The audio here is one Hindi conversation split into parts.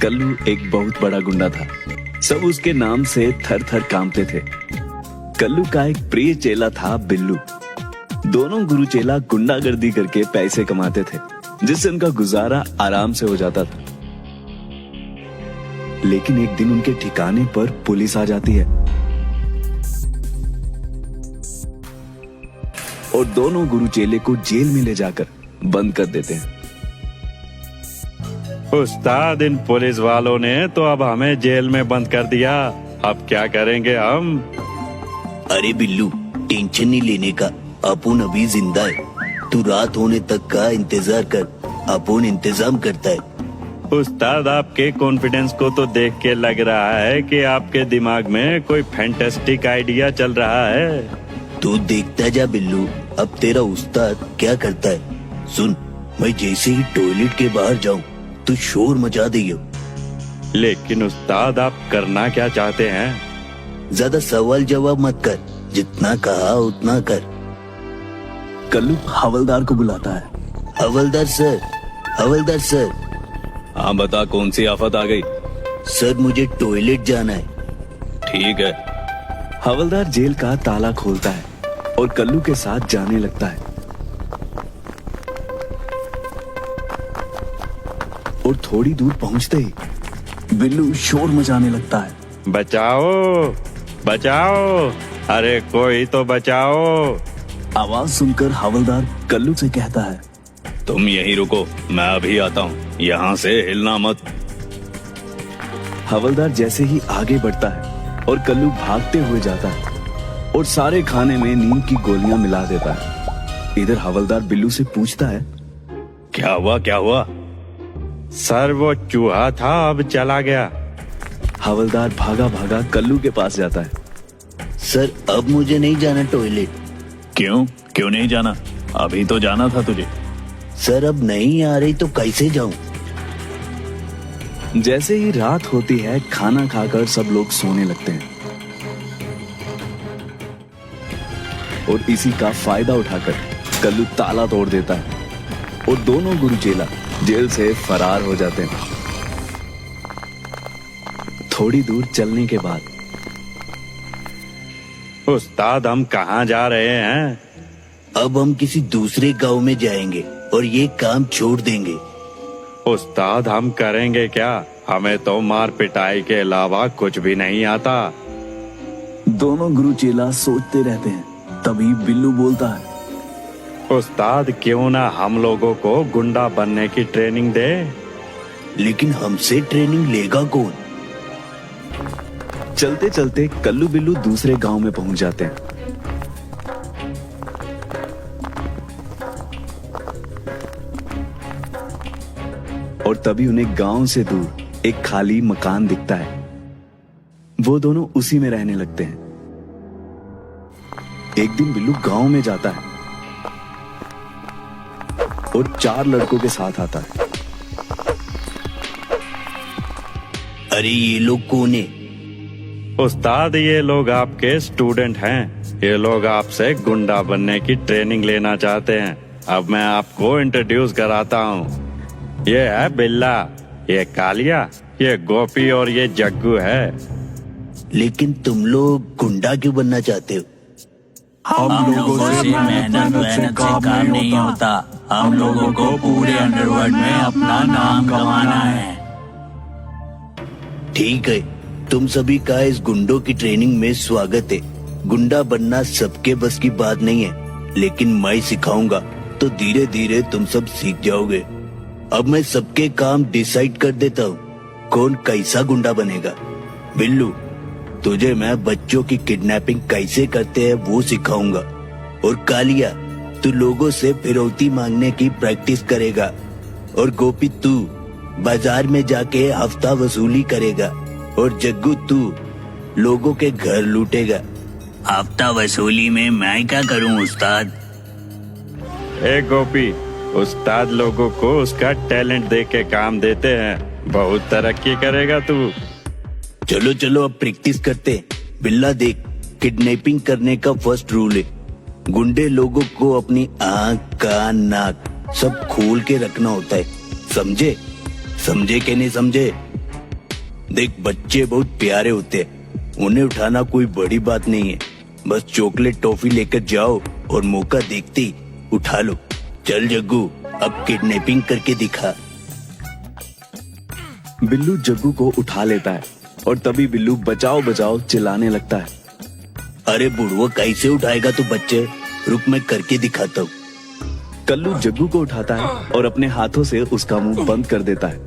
कल्लू एक बहुत बड़ा गुंडा था। सब उसके नाम से थर थर कांपते थे। कल्लू का एक प्रिय चेला था बिल्लू। दोनों गुरु चेला गुंडागर्दी करके पैसे कमाते थे, जिससे उनका गुजारा आराम से हो जाता था। लेकिन एक दिन उनके ठिकाने पर पुलिस आ जाती है और दोनों गुरु चेले को जेल में ले जाकर बंद कर देते हैं। उस्ताद, इन पुलिस वालों ने तो अब हमें जेल में बंद कर दिया। अब क्या करेंगे हम? अरे बिल्लू, टेंशन नहीं लेने का, अपुन अभी जिंदा है। तू रात होने तक का इंतजार कर, अपुन इंतजाम करता है। उस्ताद, आपके कॉन्फिडेंस को तो देख के लग रहा है कि आपके दिमाग में कोई फैंटास्टिक आइडिया चल रहा है। तू देखता जा बिल्लू, अब तेरा उस्ताद क्या करता है। सुन, मैं जैसे ही टॉयलेट के बाहर जाऊं तो शोर मचा दियो। लेकिन उस्ताद, आप करना क्या चाहते हैं? ज्यादा सवाल जवाब मत कर, जितना कहा उतना कर। कल्लू हवलदार को बुलाता है। हवलदार सर, हवलदार सर। हाँ बता, कौन सी आफत आ गई? सर, मुझे टॉयलेट जाना है। ठीक है। हवलदार जेल का ताला खोलता है और कल्लू के साथ जाने लगता है। और थोड़ी दूर पहुंचते ही बिल्लू शोर मचाने लगता है। बचाओ, बचाओ, अरे कोई तो बचाओ। आवाज सुनकर हवलदार कल्लू से कहता है, तुम यहीं रुको, मैं अभी आता हूँ, यहाँ से हिलना मत। हवलदार जैसे ही आगे बढ़ता है और कल्लू भागते हुए जाता है और सारे खाने में नींद की गोलियां मिला देता है। इधर हवलदार बिल्लू से पूछता है, क्या हुआ क्या हुआ? सर, वो चूहा था, अब चला गया। हवलदार भागा भागा कल्लू के पास जाता है। सर, अब मुझे नहीं जाना टॉयलेट। क्यों क्यों नहीं जाना? अभी तो जाना था तुझे। सर, अब नहीं आ रही तो कैसे जाऊं? जैसे ही रात होती है, खाना खाकर सब लोग सोने लगते हैं और इसी का फायदा उठाकर कल्लू ताला तोड़ देता है और दोनों गुरु चेला जेल से फरार हो जाते हैं। थोड़ी दूर चलने के बाद, उस्ताद, हम कहाँ जा रहे हैं? अब हम किसी दूसरे गांव में जाएंगे और ये काम छोड़ देंगे। उस्ताद, हम करेंगे क्या? हमें तो मार पिटाई के अलावा कुछ भी नहीं आता। दोनों गुरु चेला सोचते रहते हैं। तभी बिल्लू बोलता है, उस्ताद, क्यों ना हम लोगों को गुंडा बनने की ट्रेनिंग दे? लेकिन हमसे ट्रेनिंग लेगा कौन? चलते चलते कल्लू बिल्लू दूसरे गांव में पहुंच जाते हैं। और तभी उन्हें गांव से दूर एक खाली मकान दिखता है। वो दोनों उसी में रहने लगते हैं। एक दिन बिल्लू गांव में जाता है और 4 लड़कों के साथ आता है। अरे ये लोग कौन है? उस्ताद, ये लोग आपके स्टूडेंट हैं। ये लोग आपसे गुंडा बनने की ट्रेनिंग लेना चाहते हैं। अब मैं आपको इंट्रोड्यूस कराता हूँ। ये है बिल्ला, ये कालिया, ये गोपी और ये जग्गू है। लेकिन तुम लोग गुंडा क्यों बनना चाहते हो? हम लोगों से मेहनत से काम नहीं होता। हम लोगों को पूरे अंडरवर्ल्ड में अपना नाम कमाना है। ठीक है, तुम सभी का इस गुंडों की ट्रेनिंग में स्वागत है। गुंडा बनना सबके बस की बात नहीं है, लेकिन मैं सिखाऊंगा तो धीरे धीरे तुम सब सीख जाओगे। अब मैं सबके काम डिसाइड कर देता हूँ, कौन कैसा गुंडा बनेगा। बिल्लू, तुझे मैं बच्चों की किडनैपिंग कैसे करते हैं वो सिखाऊंगा। और कालिया, तू लोगों से फिरौती मांगने की प्रैक्टिस करेगा। और गोपी, तू बाजार में जाके हफ्ता वसूली करेगा। और जग्गू, तू लोगों के घर लूटेगा। हफ्ता वसूली में मैं क्या करूं उस्ताद? ए गोपी, उस्ताद लोगों को उसका टैलेंट देख के काम देते हैं। बहुत तरक्की करेगा तू। चलो चलो, अब प्रैक्टिस करते। बिल्ला देख, किडनैपिंग करने का फर्स्ट रूल है, गुंडे लोगों को अपनी आँख, कान, नाक सब खोल के रखना होता है। समझे? समझे कि नहीं समझे? देख, बच्चे बहुत प्यारे होते हैं, उन्हें उठाना कोई बड़ी बात नहीं है। बस चॉकलेट टॉफी लेकर जाओ और मौका देखते ही उठा लो। चल जग्गू, अब किडनैपिंग करके दिखा। बिल्लू जग्गू को उठा लेता है और तभी बिल्लू बचाओ बचाओ चिल्लाने लगता है। अरे बुढ़वा, कैसे उठाएगा तू बच्चे? रुक, मैं करके दिखाता हूँ। कल्लू जग्गू को उठाता है और अपने हाथों से उसका मुंह बंद कर देता है।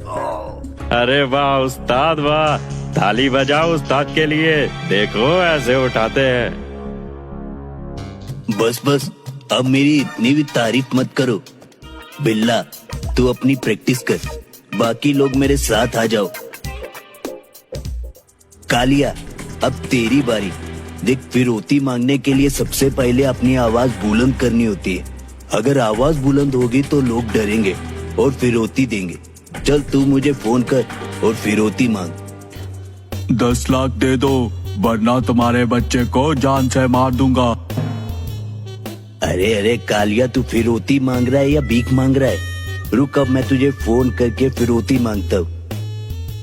अरे वाह उस्ताद वाह, ताली बजाओ उस्ताद के लिए। देखो ऐसे उठाते हैं। बस बस, अब मेरी इतनी भी तारीफ मत करो। बिल्ला, तू अपनी प्रैक्टिस कर, बाकी लोग मेरे साथ आ जाओ। कालिया, अब तेरी बारी। देख, फिरौती मांगने के लिए सबसे पहले अपनी आवाज बुलंद करनी होती है। अगर आवाज बुलंद होगी तो लोग डरेंगे और फिरौती देंगे। चल तू मुझे फोन कर और फिरौती मांग। 10 लाख दे दो, वरना तुम्हारे बच्चे को जान से मार दूंगा। अरे अरे कालिया, तू फिरौती मांग रहा है या भीख मांग रहा है? रुक, अब मैं तुझे फोन करके फिरौती मांगता हूँ।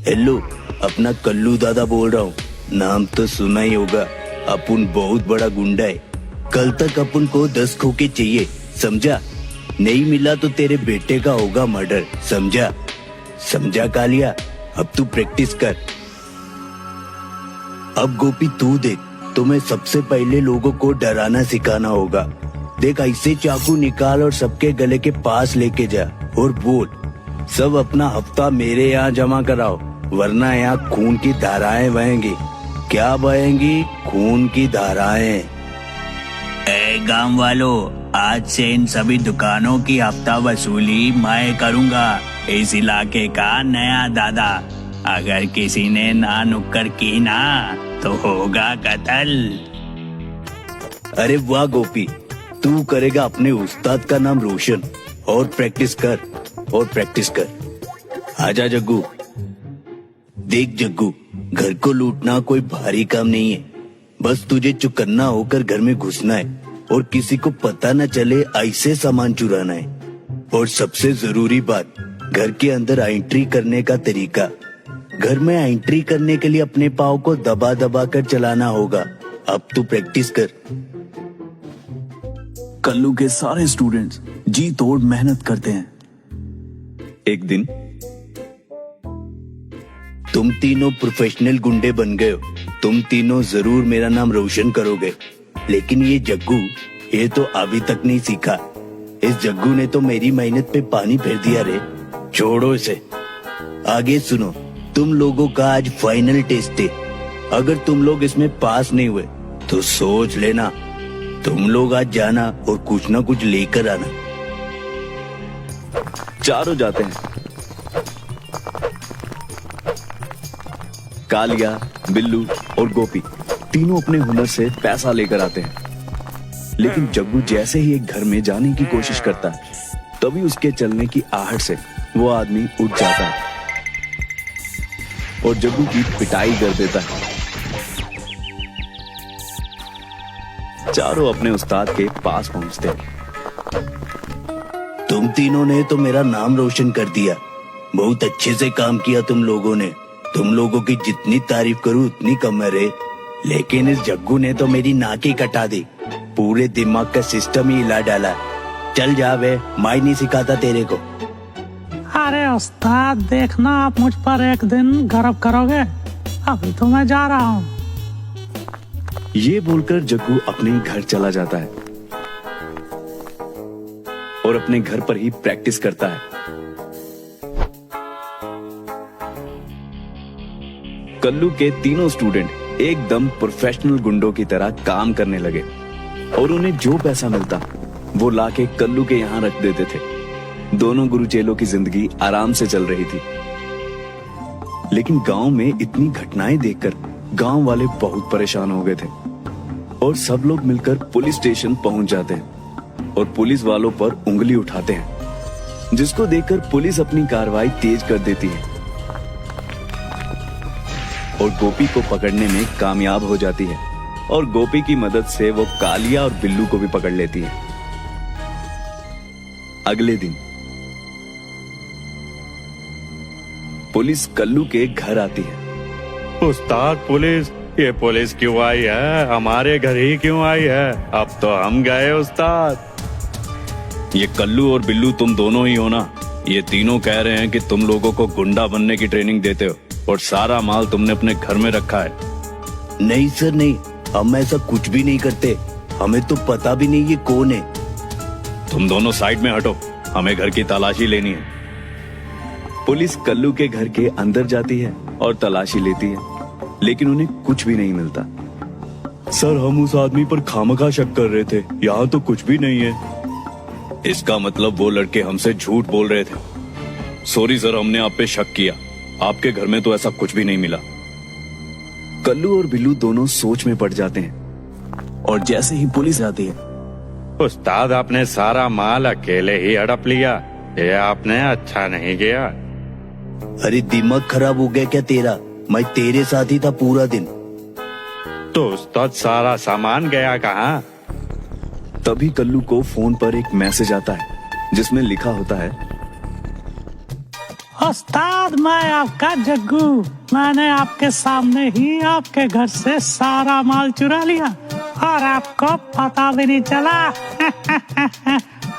हेलो, अपना कल्लू दादा बोल रहा हूँ। नाम तो सुना ही होगा, अपन बहुत बड़ा गुंडा है। कल तक अपन को 10 खोखे चाहिए, समझा? नहीं मिला तो तेरे बेटे का होगा मर्डर, समझा? समझा कालिया? अब तू प्रैक्टिस कर। अब गोपी तू देख, तुम्हें सबसे पहले लोगों को डराना सिखाना होगा। देख, ऐसे चाकू निकाल और सबके गले के पास लेके जा और बोल, सब अपना हफ्ता मेरे यहाँ जमा कराओ, वरना यहाँ खून की धाराएं बहेंगी। क्या बहेंगी? खून की धाराएं। ए गांव वालों, आज से इन सभी दुकानों की हफ्ता वसूली मैं करूंगा। इस इलाके का नया दादा। अगर किसी ने ना नुक्कर की ना तो होगा कत्ल। अरे वाह गोपी, तू करेगा अपने उस्ताद का नाम रोशन। और प्रैक्टिस कर, और प्रैक्टिस कर। आजा जग्गू। देख जग्गू, घर को लूटना कोई भारी काम नहीं है। बस तुझे चुकन्ना होकर घर में घुसना है और किसी को पता न चले ऐसे सामान चुराना है। और सबसे जरूरी बात, घर के अंदर एंट्री करने का तरीका। घर में एंट्री करने के लिए अपने पाँव को दबा दबा कर चलाना होगा। अब तू प्रैक्टिस कर। कल्लू के सारे स्टूडेंट्स जी तोड़ मेहनत करते हैं। एक दिन तुम तीनों प्रोफेशनल गुंडे बन गए हो। तुम तीनों जरूर मेरा नाम रोशन करोगे। लेकिन ये जग्गू, ये तो अभी तक नहीं सीखा। इस जग्गू ने तो मेरी मेहनत पे पानी फेर दिया रे। छोड़ो इसे। आगे सुनो, तुम लोगों का आज फाइनल टेस्ट है। अगर तुम लोग इसमें पास नहीं हुए तो सोच लेना, तुम लोग आज जाना और कुछ ना कुछ लेकर आना। चारों जाते हैं। कालिया, बिल्लू और गोपी तीनों अपने हुनर से पैसा लेकर आते हैं। लेकिन जग्गू जैसे ही एक घर में जाने की कोशिश करता है, तभी उसके चलने की आहट से वो आदमी उठ जाता है और जग्गू की पिटाई कर देता है। चारों अपने उस्ताद के पास पहुंचते हैं। तुम तीनों ने तो मेरा नाम रोशन कर दिया। बहुत अच्छे से काम किया तुम लोगों ने। तुम लोगों की जितनी तारीफ करूं उतनी कम है रे। लेकिन इस जग्गू ने तो मेरी नाक ही कटा दी। पूरे दिमाग का सिस्टम ही हिला डाला। चल जा बे, मैं नहीं सिखाता तेरे को। अरे उस्ताद, देखना आप मुझ पर एक दिन गर्व करोगे। अभी तो मैं जा रहा हूँ। ये बोलकर जग्गू अपने घर चला जाता है और अपने घर पर ही प्रैक्टिस करता है। कल्लू के तीनों स्टूडेंट एकदम प्रोफेशनल गुंडों की तरह काम करने लगे और उन्हें जो पैसा मिलता वो लाके कल्लू के यहाँ रख देते थे। दोनों गुरुचेलों की जिंदगी आराम से चल रही थी। लेकिन गांव में इतनी घटनाएं देखकर गांव वाले बहुत परेशान हो गए थे और सब लोग मिलकर पुलिस स्टेशन पहुंच जाते हैं और पुलिस वालों पर उंगली उठाते हैं, जिसको देखकर पुलिस अपनी कार्रवाई तेज कर देती है और गोपी को पकड़ने में कामयाब हो जाती है। और गोपी की मदद से वो कालिया और बिल्लू को भी पकड़ लेती है। अगले दिन पुलिस कल्लू के घर आती है उस्ताद पुलिस, ये पुलिस क्यों आई है? हमारे घर ही क्यों आई है? अब तो हम गए उस्ताद। ये कल्लू और बिल्लू तुम दोनों ही हो ना? ये तीनों कह रहे हैं कि तुम लोगों को गुंडा बनने की ट्रेनिंग देते हो और सारा माल तुमने अपने घर में रखा है। नहीं सर नहीं, हम ऐसा कुछ भी नहीं करते। हमें तो पता भी नहीं ये कौन है। तुम दोनों साइड में हटो, हमें घर की तलाशी लेनी है। पुलिस कल्लू के घर के अंदर जाती है और तलाशी लेती है, लेकिन उन्हें कुछ भी नहीं मिलता। सर हम उस आदमी पर खामखा शक कर रहे थे, यहाँ तो कुछ भी नहीं है। इसका मतलब वो लड़के हमसे झूठ बोल रहे थे। सॉरी सर, हमने आप पे शक किया। आपके घर में तो ऐसा कुछ भी नहीं मिला। कल्लू और बिल्लू दोनों सोच में पड़ जाते हैं और जैसे ही पुलिस आती है, उस्ताद आपने सारा माल अकेले ही हड़प लिया, ये आपने अच्छा नहीं किया। अरे दिमाग खराब हो गया क्या तेरा? मैं तेरे साथ ही था पूरा दिन। तो उस्ताद सारा सामान गया कहाँ? तभी कल्लू को फोन पर एक मैसेज आता है जिसमें लिखा होता है, उस्ताद मैं आपका जग्गू, मैंने आपके सामने ही आपके घर से सारा माल चुरा लिया और आपको पता भी नहीं चला।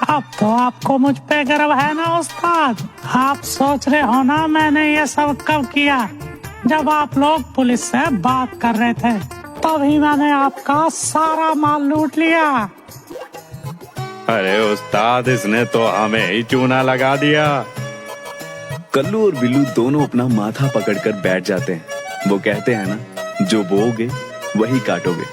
अब तो आपको मुझ पे गर्व है ना उस्ताद? आप सोच रहे हो ना मैंने ये सब कब किया? जब आप लोग पुलिस से बात कर रहे थे तभी मैंने आपका सारा माल लूट लिया। अरे उस्ताद, इसने तो हमें ही चूना लगा दिया। कल्लू और बिल्लू दोनों अपना माथा पकड़कर बैठ जाते हैं। वो कहते हैं ना, जो बोओगे वही काटोगे।